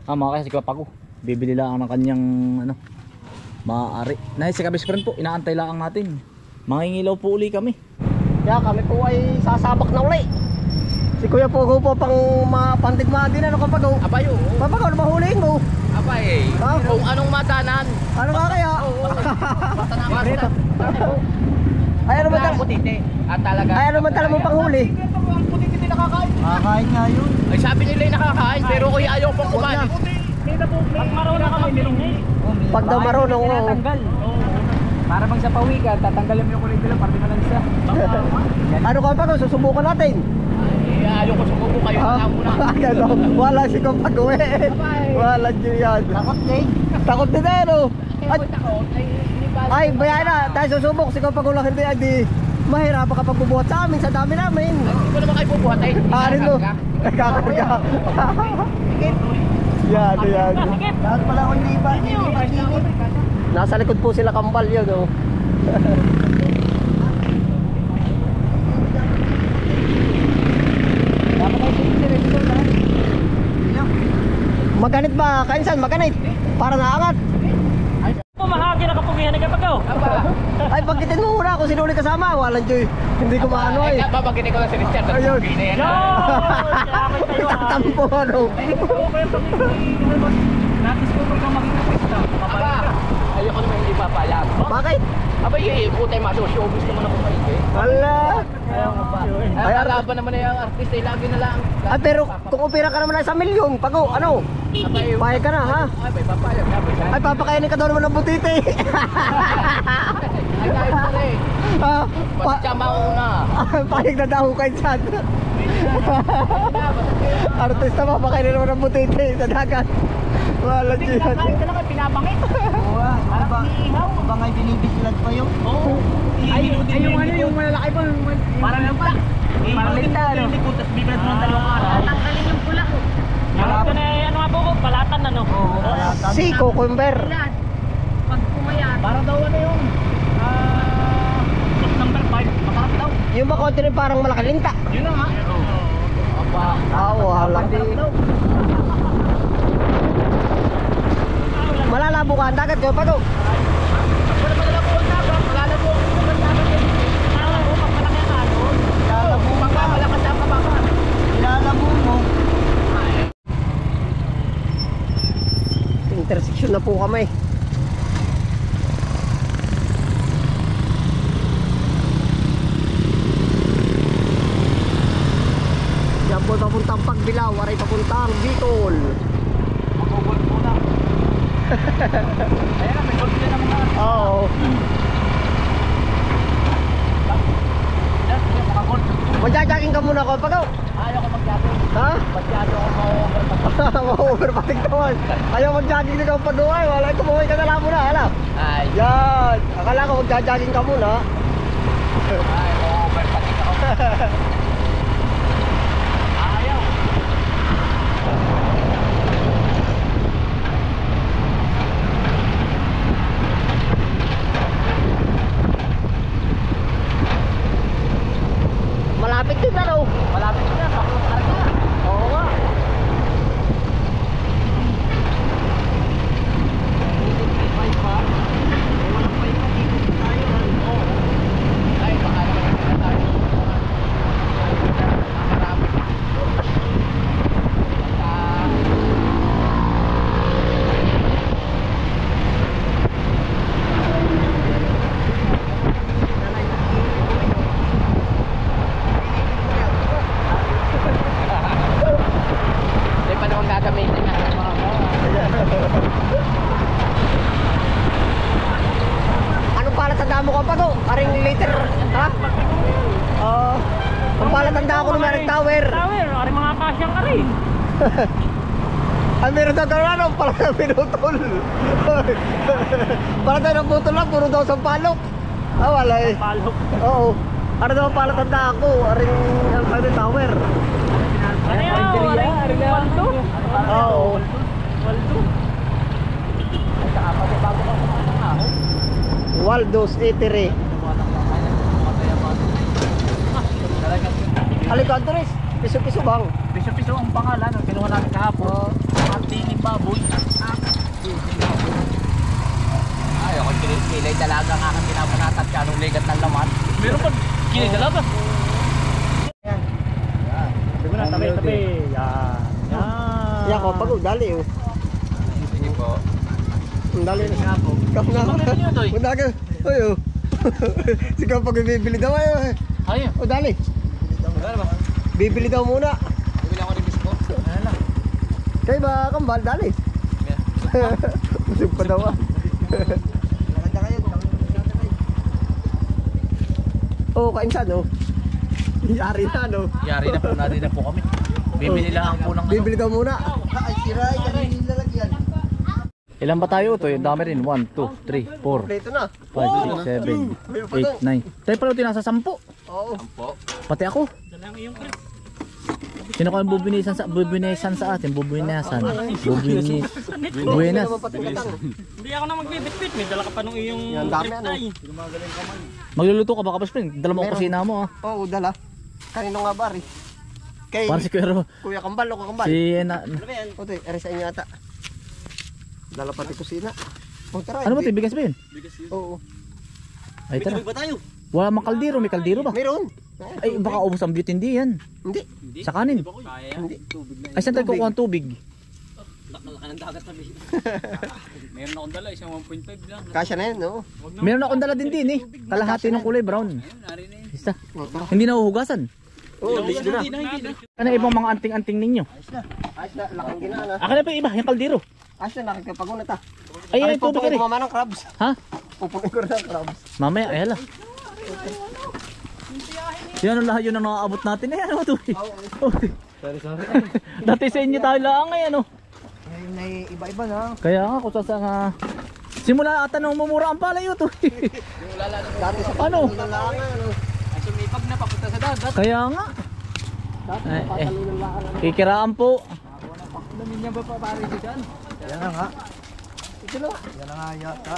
Mga kasi Pago. Bibili lang ng kanyang ano, maaari. Nahis si Kabis friend po, inaantay lang natin. Mangingilaw po uli kami. Kaya kami po ay sasabak na uli. Si Kuya Pogo po pang mapantigmaan din ano Kapago. Abay, oo. Papago, ano mahuliin mo? Abay, kung anong matanan. Ano nga kaya? Basta. Ay ano ba Ang putiti. At talaga. Ay ano ba tala mo panghuli? Ang putiti din nakakain. Nakakain nga yun. Ay sabi nila yung nakakain, pero kuya ayaw pang kumain. Pag marunong ka mag-ilingi. Pag daw marunong mo. Para bang sa pawikan, tatanggalin mo yung kulay nila para di malansa. Ano Kapago, susubukan natin. Ay ayaw ko sumubo kayo na muna. Wala si Kapago eh. Wala dyan yan. Takot din. Takot din eh no. Ay bayan na, tayo susubok. Si Kapago lang hindi adi. Mahirapan kapag bubuhat sa amin, sa dami namin. Hindi ko naman kayo bubuhat ay. Ano no? Nagkakarga. Yan. Lahat pala kung hindi ba? Nasa likod po sila kambal yun oh. Maganit ba? Kainsan maganit? Para naangat. Mahagi na kapugihan ng Kapago. Ay pagkitin mo muna kung sino ulit kasama. Walang joy. Hindi ko maano eh. Babanggitin ko lang si Richard. Ayun. Salamat kayo ha. Tatampo ano. Natis ko pagka makita pista. Aba, ayaw ko naman hindi papayag. Bakit? Aba yung puta yung maso-showbiz naman ako kayo eh. Hala. Ay, lalaban naman na yung artist eh, lagi na lang. Ah pero kung opera ka naman sa milyon, Pago, ano? Abay, Payag ka na ha? ay, may papayag. Ay papakainin ka daw naman ng butite. Ay, kahit na rin. Ah, Basta siya mauna. payag na daw kay Chad. Artista papakainin naman ng butite sa dagat. Wala dyan. Kahit ka lang ay pinabangit. Parang iihaw. Bangay binibislad pa yun. Oo. Ay, yung ano, yung malalaki pa. Parang lang pala. Parang lita, ano? Tapos bibilad mo ng dalawang araw. Tanggalin yung pula ko. Yung ito na, ano nga po ko, balatan ano? Si cucumber. Pag pumayat. Parang daw ano yung, number 5, makarap daw. Yung makonti rin parang malakalinta. Yun na nga. Wala di. Malalabo ka ang dagat ko, Pago. Wala pa nila po ang dagat. Wala po ang dagat. Pagpapalakas ang kabakan. Ilalabo mo. Intersection na po kami. Yan po papuntang Pagbilao, waray papuntang Bicol. Mag-over muna. Ayan na, may gold din naman na. Oo. Magja-jogging ka muna ko, Pago. Ayaw ko mag-jogging. Ha? Masyado ako ma-overpass. Ma-overpating naman. Ayaw mag-jogging na ka, Pago. Ay, wala, kumuhay ka na lang muna, hala. Ay, Yan. Akala ko magja-jogging ka muna. ay, overpass ako. Ayaw. Malapit din na, no? Malapit na, pakulong karga. Oo nga. Ay, baka naman hindi na tayo. Marami. Hindi pa naman gagamitin nga. Anong palatandaan mo ka, Pago? Aring liter, ha? Oo. Ang palatandaan ko ng tower. Tower, ari mga kasyang ka rin. Ang meron daw gano'n, ano? Pala na pinutol. Para tayo ng putol lang, puro daw sampalok. Ah, wala eh. Palok. Oo. Ano daw ang palatandaan ko? Aring tower. Ano yun? Aring Waldo? Oo. Waldo. Waldo's Eatery. Alicantores, piso-piso bang? Piso-piso ang pangalan. Kinuha namin kahapon. At tinig ba? Yan ko, pag dali oh. Sige po. Ang dali na. Ikaw na. Ang dali. Oy oh. Sige pag bibili daw ay. Ayun. O dali. Bibili daw muna. Bibili ako ng bisko. Ano lang. Kay ba kambal dali. Busog pa daw ah. Oh, kainsan oh. Yari na no. Yari na po natin na po kami. Bibili lang po ng ano. Bibili daw muna. Ay, sira yan nilalagyan. Ilan ba tayo ito? Dami rin. 1, 2, 3, 4, 5, Kompleto na. 6, 7, 8, 9. Tayo pala ito nasa 10. Oo. Pati ako. Sino ko ang bubinisan sa atin? Buenas. Hindi ako na magbibit-bit. May dala ka pa nung iyong Yan, dami, ano. reply. Magluluto ka ba ka spring? Dala mo ang Meron. kusina mo ah. Oo, dala. Kanino nga bari? Kay Para si Kuya Kuya Kambal o Kambal. si Oto, ere sa inyo ata. Dala pati kusina. Oh, tara. ano ba ito? Bigas ba yun? Oo. Ay tara. Wala mang kaldero. May kaldero ba? Meron. Ay baka ubos ang beauty hindi yan. Hindi. Sa kanin. Hindi. Ay saan tayo kukuha ng tubig? Meron akong dala, isang 1.5 lang. Kasya na yun, no? Meron akong dala din eh. Kalahati ng kulay brown. Isa. Oh, tara. Hindi nahuhugasan. Oo, listo na. Ano ibang mga anting-anting ninyo? Ayos na, laking ginaan Akin na pa yung iba, yung kaldero. Ayos na, nakikipag-una ta. Ay, ay, tubig pupunin rin. ko mama ng crabs. Ha? Pupunin ko rin ng crabs. Mamaya, ay hala. Yan ang lahat yun ang nakaabot natin. Ay, ano ito? Sorry. Dati sa inyo tayo lang ay ano. Ngayon ay iba-iba na. Kaya nga, kung saan nga. Simula ata nung mumura ang palay ito. Dati sa Ano? pagkalunan ano. Ay, sumipag na papunta sa dagat. Kaya nga. Dati Ay, sa pagkalunan ano. Kikiraan po. Lamin niya ba pa pare dyan? Yan na nga. Ito na. Yan na nga yata.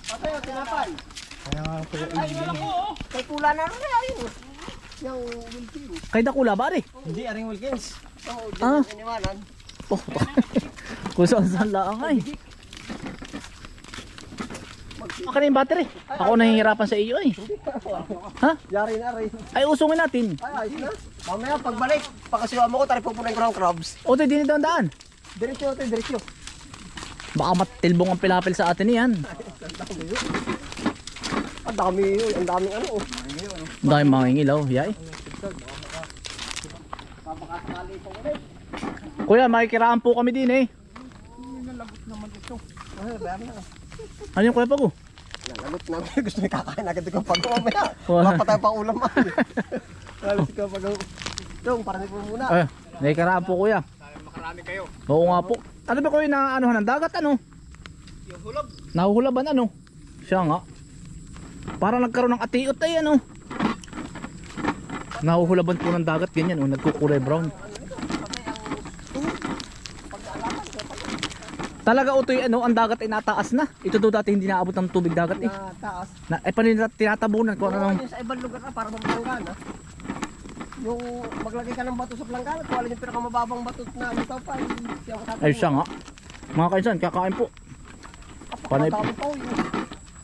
Atayo, tinapay. Kaya nga po yung kay kula na rin ayun. Yung Wilkie. Kay Dakula ba rin? Hindi, aring Wilkins. Oo, Ah. dyan iniwanan. Oh, kung saan lang ay. Akin na yung battery. Ako nahihirapan sa iyo eh. Ha? Yari na rin. Ay, usungin natin. Ay, ayos na. Mamaya pagbalik, pakasiwa mo ko, tari pupunin ko ng crabs. O, ito, din daan. Diretso, diretso. Baka matilbong ang pilapil sa atin yan. Ang dami yun, ang daming ano. Oh. Ang dahil mga ingilaw. Yay. Kuya, makikiraan po kami din eh. Ay, bayan na. Ano yung kuya pa ko? Nalagot na. Gusto niya kakain agad ko pag mamaya. Wala. Mapatay pa ulam man. Alas ka pag Dong, parang po muna. Ay, nakikiraan po kuya. Makarami kayo. Oo nga po. Ano ba kuya na ano ng dagat ano? Yung hulog. Nahuhulaban ano? Siya nga. Parang nagkaroon ng atiot ay ano. Nahuhulaban po ng dagat ganyan oh, nagkukulay brown. Talaga utoy ano, ang dagat ay nataas na. Ito daw dati hindi naabot ng tubig dagat eh. Na taas. Na, paano nila tinatabunan kung Oo, ano. yun sa ibang lugar na para magbanggan. Yung maglagay ka ng bato sa planggana, kung alin yung pinakamababang bato na lutaw pa, siya ko Ay siya nga. Mga kainsan, kakain po. Panay- Pakadami pa oh.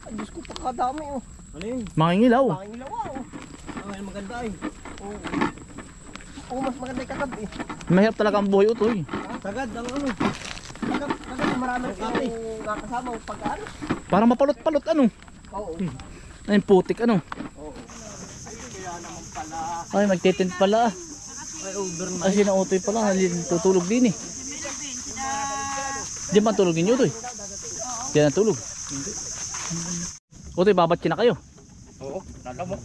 Ay, Diyos ko, pakadami oh. Ano yun? Mga ingilaw. Pangin ilaw oh. Ay, maganda eh. Oo. Oo, mas maganda yung katabi. Mahirap talaga ang buhay utoy. Sagad ang ano. Kasi marami yung nakasama o pag-ano. Parang mapalot-palot ano. Oo. Ay putik ano. Ay magtitent pala. Ay, over na. Ay sinautoy pala. Tutulog din eh. Diyan ba tulog ninyo utoy? Diyan na tulog. Utoy babat na kayo. Oo, lalamok.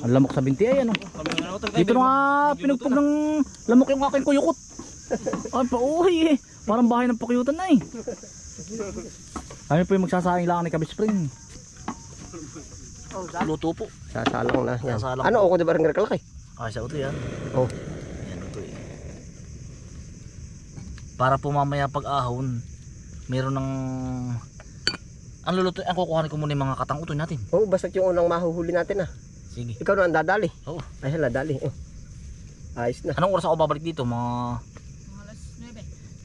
Ang lamok sa binti ay ano. Dito na nga pinugpog ng lamok yung aking kuyukot. Ay pauwi eh. Parang bahay ng pakiyutan na eh. Kami po yung magsasaing lang ni Kabis Spring. Luto po. Sasalang na. Yan. Sasalang Ano ako diba rin kalaki? Ay sa utoy yan. Oh. Yan utoy. Para po mamaya pag ahon, meron ng... Ang luluto, ang kukuhanin ko muna yung mga katang utoy natin. Oo, basta yung unang mahuhuli natin ah. Sige. Ikaw na ang dadali. Oo. Ay, hala, dali. Oh. Ayos na. Anong oras ako babalik dito? Mga...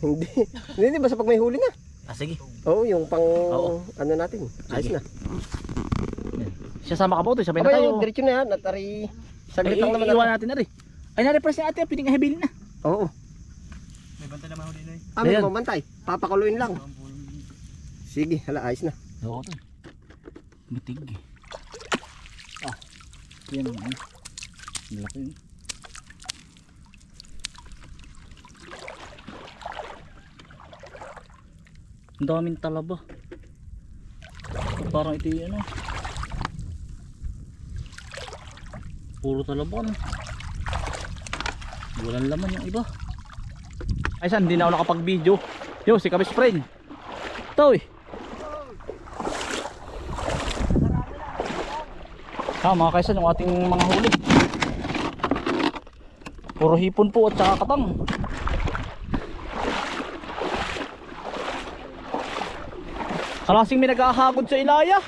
Hindi. Hindi, basta pag may huli na. Ah sige. Oo, yung pang Oo. ano natin. Ayos Sige. na. Yan. Sasama ka po utoy, sabay na Abay, tayo. diretso na yan. At ari, saglit lang naman. Iiwan natin na rin. Ay na-repress na ate, piling ahibilin na. Oo. May banta naman huli na eh. May Ayan. mamantay. Papakuluin lang. Sige, hala, ayos na. Oo to. Bitig. Yan ang ano. Ang laki yun. Ang daming talaba. Parang ito yung ano. Puro talaba no. Walang laman yung iba. Ay saan, hindi na ako nakapag-video. Yo, si Kabis Friend. Toy. Mga kaisan yung ating mga huli. Puro hipon po at saka katang. Kalasing may nag-ahagod sa ilaya.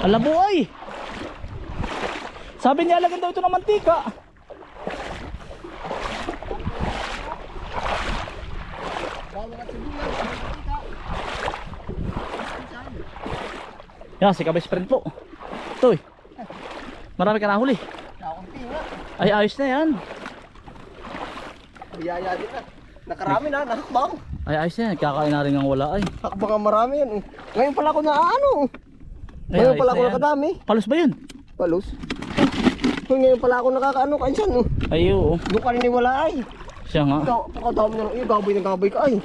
Alabo ay. Sabi niya lagyan daw ito ng mantika. Yan, si Kabis Friend po. Toy. Marami ka nahuli. Nakakunti nga. Ay, ayos na yan. Biyaya din na. Nakarami na, nakakbang. Ay, ayos na yan. Kakain na rin ang wala ay. Nakakbang ang marami yan. Ngayon pala ako na ano. Ay, Ngayon ayos pala na ako yan. nakadami. Palos ba yun? Palos. Ngayon pala ako nakakaano kansan. Ay, oo. Doon ka niniwala ay. Siya nga. Pakadami na lang. Gaboy na gaboy ka ay.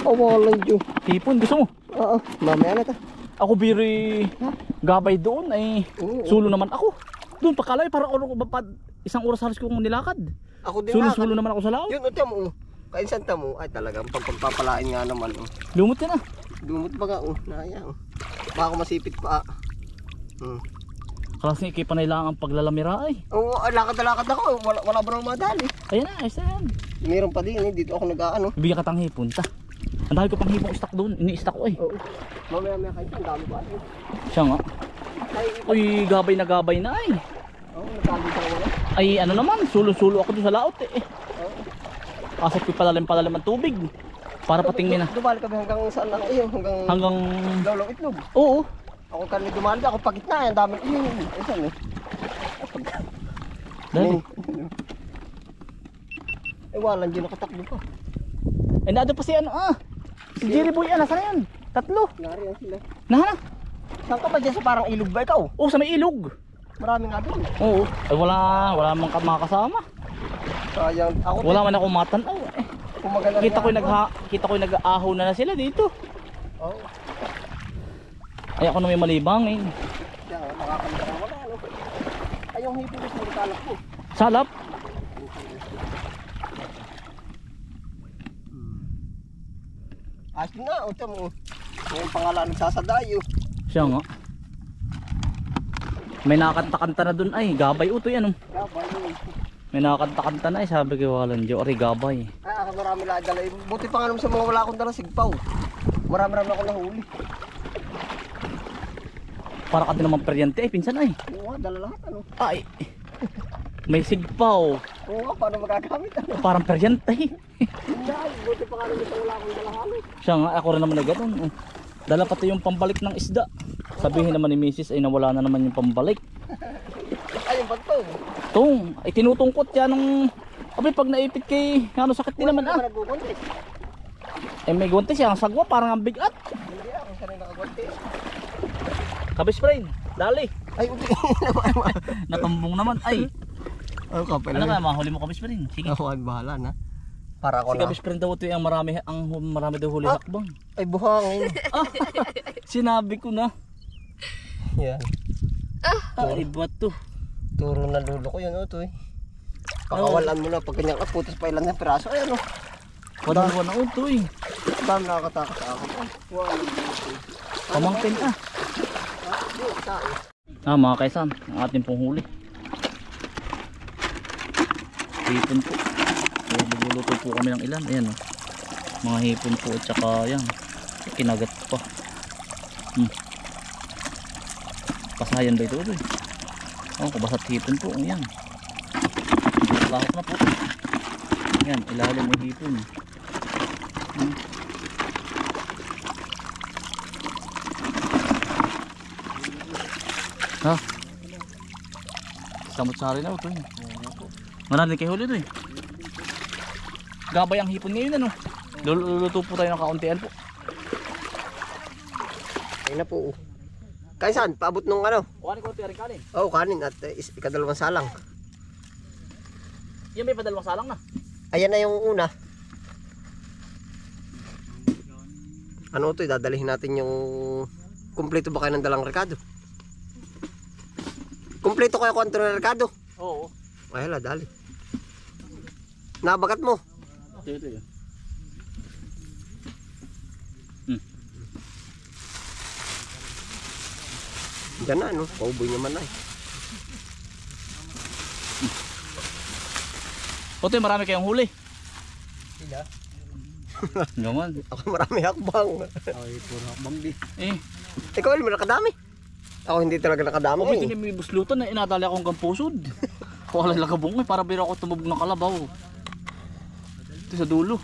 Awalan Diyo. Hipon, gusto mo? Oo, mamaya na ta. Ako biri gabay doon ay Oo. sulo naman ako. Doon pakalay parang isang oras halos kong nilakad. Ako din Sulo naman ako sa laot. Yun, uti mo. Kainsan ta mo. Ay talagang pagpapalain nga naman. Lumot yan ah. Dumot ba nga? Naya. Baka masipit pa. Kalasing ikay panailangan ang paglalamira ay. Oo, lakad na lakad ako. Wala ba nang madali? Ayan na, ayos na yan. Meron pa din. Dito ako nag-aano. Bibigyan ka tang hipon ta. Ang dahil ko pang hipong stock doon. Ini-stock ko eh. Oo. Mamaya kainsan. Dami ba? Siya nga. Uy, gabay na ay. Oo, nagkagod ako wala. Ay ano naman, sulo-sulo ako doon sa laot eh. Kasi palalim ang tubig. Para patingin na. Dumali kami hanggang saan lang iyo? Hanggang... Lawlaw itlog. Oo. Ako kanina dumali ako pagitna. Ang daming iyo. Ayun eh. Dali. Ay walang dyan nakatakbo pa. Ay naado pa si ano si Jerry Boy nasa na yan? Tatlo. Nariyan sila. Nahana. Saan ka ba dyan sa parang ilog ba ikaw? Oo, sa may ilog. Marami nga doon. Oo. Ay wala mang mga kasama. Sayang. Ako Wala man ako matanaw eh. Kumagala Kita ko nag-aahaw na sila dito. Oo. Ay ako na may malibang eh. Yan, nakakalita ka wala. Ano? Ay yung hipon ko sa talak ko. Salap. Ayos na. Uta mo. Yung pangalan nagsasadayo. Siya nga. May nakakanta-kanta na dun ay. Gabay utoy ano. Gabay yun. May nakakanta-kanta na ay. Sabi ko walang Diyo. Ari gabay. Ay, ako marami lang dala. Buti pa nga naman sa mga wala akong dala sigpaw. Marami ako nahuli. Para ka din naman peryente ay. Pinsan ay. Oo, dala lahat ano. Ay. May sigpaw. Oo, paano magagamit ano. Parang peryente ay. Hindi, buti pa nga naman sa wala akong dala halos. Siya nga. Ako rin naman na ganun. Dala pati yung pambalik ng isda. Sabihin naman ni Mrs. ay nawala na naman yung pambalik. Ay, yung bato. Tung. Ay tinutungkot yan ng... Abay pag naipit kay... Ano sakit din naman ah. Eh may guwantes yan. Ang sagwa parang ang bigat. Hindi ako sa rin nakagwante. Kabis friend. Dali. Ay, okay. Natumbong naman. Ay. Ano ka pala? Ano kaya mahuli mo kabis friend? Sige. Ako ang bahala na. Para ako Si na. kabis friend daw ito yung marami daw huli hakbang. Ay, buhangin. Sinabi ko na. Yan. Ay ba't to? Turo na lulo ko yun, ito eh. Pakawalan mo na pag ganyan ka, putas pa ilan ng piraso. Ay, ano? Wala na ito eh. Dami nakakatakot ako. Wow. Pamangkin ah. Mga kaisan, ang ating pong huli. Hipon po. So, bubuluto po kami ng ilan. Ayan oh. Mga hipon po at saka yan. Kinagat pa. Pasayan ba ito eh? Oh, kabasat hipon po. Ayan. Lahok na po. Ayan, ilalim ng hipon. Ha? Samot sari na ito eh. Marami kayo huli ito eh. Gabay ang hipon ngayon ano. Luluto po tayo ng kauntian po. Ayun na po. Kainsan, paabot nung ano? Kuhanin ko rin kanin. Oo, kanin at ikadalawang salang. Yan may padalawang salang na. Ayan na yung una. Ano ito, dadalhin natin yung kumpleto ba kayo ng dalang rekado? Kumpleto kayo kwanto ng rekado? Oo. Ay hala, dali. Nabagat mo. Ito. Diyan na, no? Pauboy naman na eh. Otoy, marami kayong huli. Sila? Naman. Ako marami hakbang. Ay, puro hakbang di. Ikaw, alam mo, nakadami. Ako hindi talaga nakadami. Ako ito may buslutan na inadali akong gampusod. Wala lagabong para biro ako tumubog ng kalabaw. Ito sa dulo.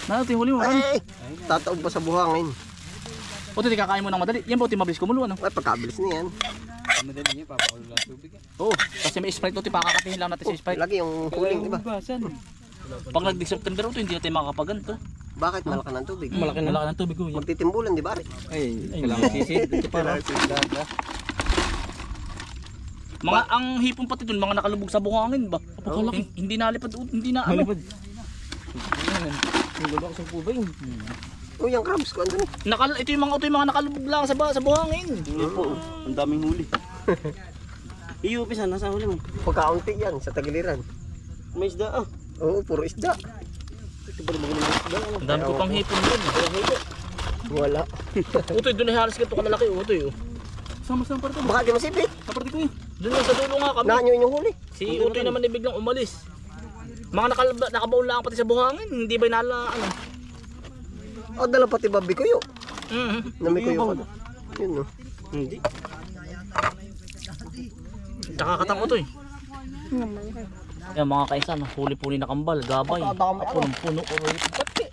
Ito yung huli mo. Ay, tataob pa sa buhangin. Otoy, di kakain mo ng madali. Yan ba ito mabilis kumulo ano? Ay, pagkabilis niyan. Madali niya, papakulo lang tubig. Oo, kasi may Sprite otoy, pakakatihin lang natin sa Sprite. Lagi yung huling, di ba? Pag nag-September ito, hindi natin makakapaganto. Bakit malaki ng tubig? Malaki ng tubig ko. Magtitimbulan, di ba? Ay, kailangan sisid. Ito para. Mga ang hipon pati dun, mga nakalubog sa buhangin ba? Hindi nalipad, hindi na ano. Yung gulo ko sa kubay. Oh, yung crabs ko, andun. Ito yung mga nakalubog lang sa buhangin. Hindi po, ang daming huli. Iupisan, nasa huli mo. Pagkaunti yan sa tagiliran. May isda ah. Oo, puro isda. Ito ba naman yung isda? Ang dami ko pang hipon dun. Wala. Utoy, dun ay halos ganito kalalaki. Utoy, sama-sama para ito. Baka di masipit. Kaparte ko yun. Dun lang sa dulo nga kami. Nanyo yung huli. Si Utoy naman ay biglang umalis. Mga nakabaon lang pati sa buhangin. Hindi ba nala ano? O, dala pati babi ko yun. Nami ko yun. Yun, no? Hindi. Nakakatang Utoy. Yan mga kaisan, huli-puli na kambal, gabay, punong-puno.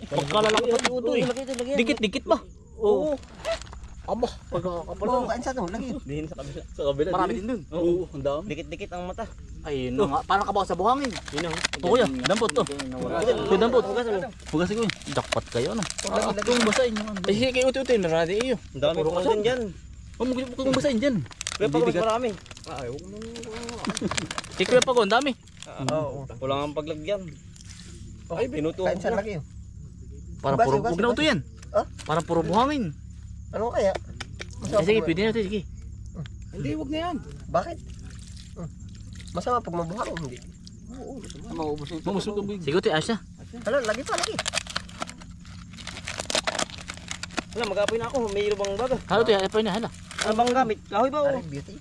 Pagkalalaki pati Utoy. Dikit-dikit ba? Oo. Aba, Oo, kain sa ito. Lagi. Dihin sa kabila. Sa kabila. marami din dun. Oo, ang dami. Dikit-dikit ang mata. Ayun na nga, parang kabaw sa buhangin. Yun ang. Ito kuya, dampot to. Kuya dampot. Hugasin ko yun. Dakpat kayo ano. Kung basahin yung ano. Ay sige kayo Utoy, naradi iyo. Ang dami ko din dyan. Huwag kung basahin dyan. Kaya pag mas marami. Ikuya pa ko, ang dami. Oo. Wala nga paglagyan. Ay, pinutuhan Kain sa ko na. lagi yun. Parang Hugas, puro, hugas, huwag na Utoy yan. Ah? Parang puro buhangin. Ano kaya? Ay sige, pwede na ito, sige. Hindi, huwag na yan. Bakit? Masama pag mabuhang, hindi. Mamusog ang big. Sige Utoy, ayos na. Hala, lagi pa, lagi. Wala, mag-apoy na ako. May bang baga. Halo Utoy, ayos pa yun, hala. Ano bang gamit? Kahoy ba o? Ay, beauty.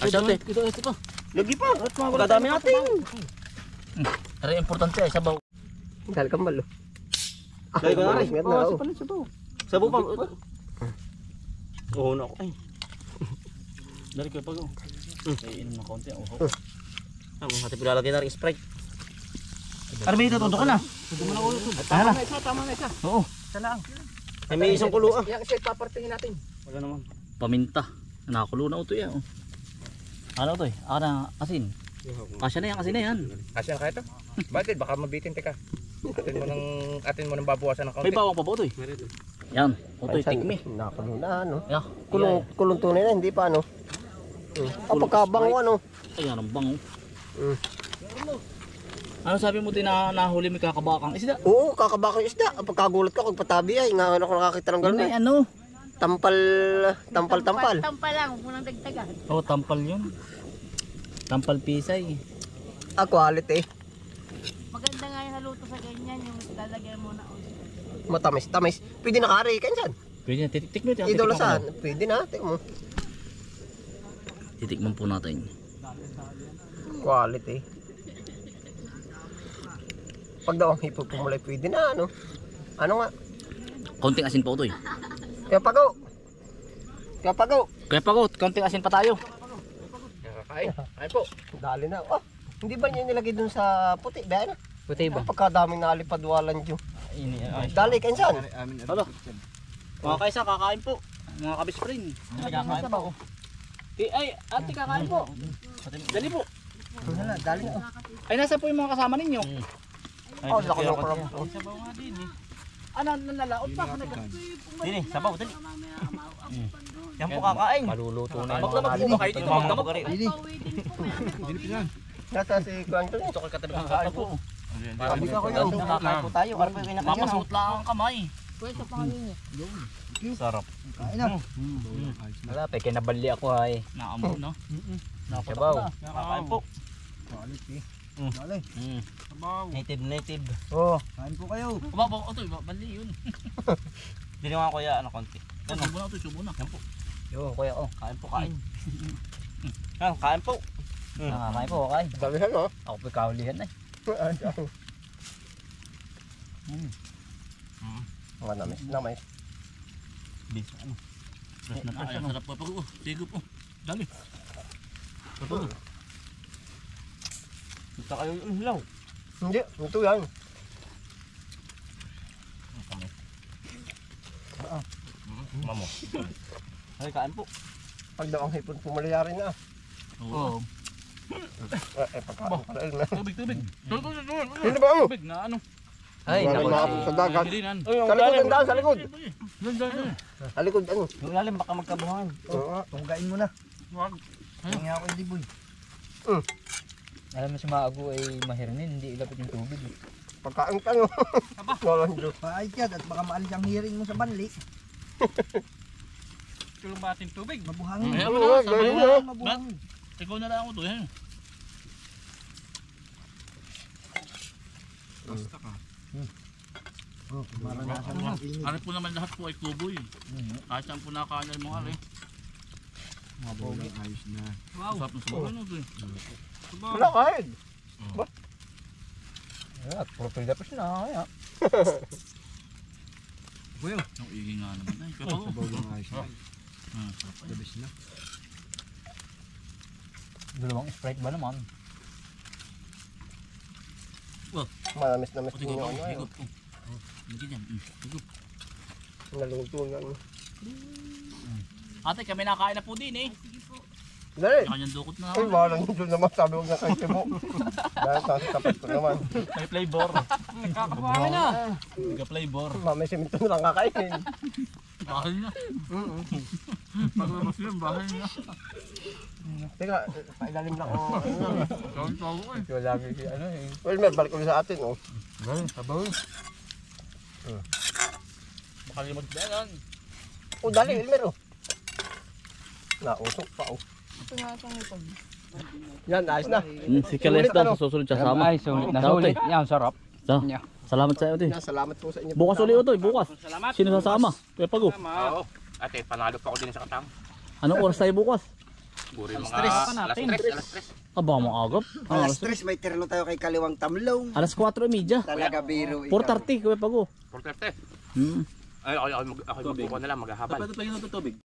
Ayos na Utoy. Ito pa. Lagi pa. Pagkadami natin. Pero importante ay sabaw. Dahil kambal, oh. Dahil ko na rin. Ingat na, oh. Sabo pa. Oo na ako. Ay. Dari ko pag ay inom ng konti. Ang hati pilalagay na rin Sprite. Ano ba ito? Todo ka na. Hala. Tama na isa. Oo. Isa lang. Ay, may isang kulo ah. Yung isa ipapartingin natin. Wala naman. Paminta. Nakakulo na Utoy. Ano Utoy? Na asin. Kasya na yan, asin na yan. Asya na ito? Bakit? Baka mabitin teka. Atin mo nang babawasan ng May kaunti. bawang pa ba Utoy? Yan. Utoy, tikmi. Nakakulo na, ano. Yeah. Kulong tunay na, hindi pa, ano. Pagkabango, ano. Ayan ang bango. Mm. Ano sabi mo din na nahuli may kakabakang isda? Oo, kakabaka yung isda. Pagkagulat ka, kung patabi ay, nga ako nakakita ng gano'n May eh. ano? Tampal. Tampal lang, huwag mo nang dagdagan. Oh, tampal yun. Tampal pisay. Quality. Maganda nga yung haluto sa ganyan, yung lalagyan mo na. Matamis, tamis. Pwede na kari, kansan. Pwede na, titik mo ito. Idolasan. Pwede na, tingnan mo. Titikman po natin. Quality. Pag daw ang hipo pumulay, pwede na, ano. Ano nga? Konting asin pa Utoy. Kaya pagaw. Kaya pagaw. Kaya pagod, konting asin pa tayo. Kain. Kain po. Dali na. Oh, hindi ba niya nilagay dun sa puti? Bayan na. Puti Pagkadaming nalipadwalan dyo. Ini Dali, kansan. Halo. Mga kaisa, kakain po. Mga kabispring. Kakain po. Ay, ate kakain po. Dali po. Dali na. Ay, nasa po yung mga kasama ninyo? Oh, laki ng crab. Sabaw nga din eh. Ano, nalaot pa? Dini, sabaw, dali. Yan po kakain. Maluluto na Magdamag po ba kayo dito? Magdamag po. Nasa si Kwanto. Ito kay katabi ng kain po. Sabi ka ko yun. Nakakain po tayo. Ano po yung kinakain Mapasuot lang ang kamay. Pwede pa kanina. Sarap. Kain na. Wala, pe, kinabali ako ay. Naamo, no? Sabaw. Kakain po. Dali. Native. Oh, kain po kayo. Kumabaw, ito, bali yun. Dili nga kuya, ano konti. Subo na ito, subo na. Yan po. Yo, kuya, oh. Kain po, kain. Yan, kain po. Nakakain po, okay. Dalihan oh. Ako po kahulihan eh. Mga namis. Bis, ano. Fresh na fresh, sarap po. Sige po. Dali. Gusto kayo yung hilaw. Hindi, ito yan. Mamo. Ay, kain po. Pag daw ang hipon pumalayari na. Oo. Pagkain pala yun na. Tubig. Hindi ba ano? Tubig na ano. Ay, Wala naku. na sa dagat. Hilinan. Sa likod, ang daan, sa likod. Dali. Sa likod, ano? Yung lalim baka magkabuhangan. Oo, tunggain mo na. Tingin ako hindi boy. Alam mo si Maago ay mahirinin, hindi ilapit yung tubig. Pagkain ka no. Walang Diyos. Paay ka at baka maalis ang hiring mo sa banli. Tulong ba ating tubig? Mabuhangin. Ayaw mo Oo, na. Sabay ganun na. na. Mabuhangin. Ikaw na lang ako to. Yan. Maranasan mo. Ari po naman lahat po ay kuboy. Kahit saan po nakakain ng mga ari. Ayos na. Wow. Sarap ng sabaw. Ano ito eh? Wala kahit. At puro pilapos na, kaya. Ang igi nga naman ay. Pero Sabaw lang ayos na. sarap ay. Labis na. Dalawang Sprite ba naman? Manamis-namis Pati din ko yung pa. ano. Higop ko. Lagyan yan. Higop. Naluto nga. Ate kami nakain na po din eh. Dali. Kanyang dukot na Ay, ako. walang doon naman. Sabi ko na kay Tibo. Dahil sa tapat ko naman. May flavor. Kakabahan na. May flavor. Mamay simento na lang kakainin. Bahay na. Paglabas yun, bahay na. Teka, pailalim lang ako. Saan tao eh. Ito lagi si ano eh. Well, Mer, balik ulit sa atin. Oh. Sabaw. Baka limag ba yan? Oh, dali, Elmer. Oh. Nausok pa. Oh. Ito nga sa ngipon. Yan, ayos na. Si Kalesta sa susunod siya sama. Ay, sulit na sulit. Yan, sarap. So, salamat sa iyo, Utoy. Salamat po sa inyo. Bukas ulit, Utoy. Bukas. Sino sasama? Kuya Pago. Oo. Ate, panalo pa ako din sa katang. Anong oras tayo bukas? Siguro yung mga alas 3. Aba, mga agap. Alas 3 may terno tayo kay Kaliwang Tamlong. Alas 4:30. Talaga biro 4:30, Kuya Pago. 4:30. Hmm. Ay, ako magkukuha na lang, maghahabal. Lagyan natin tubig.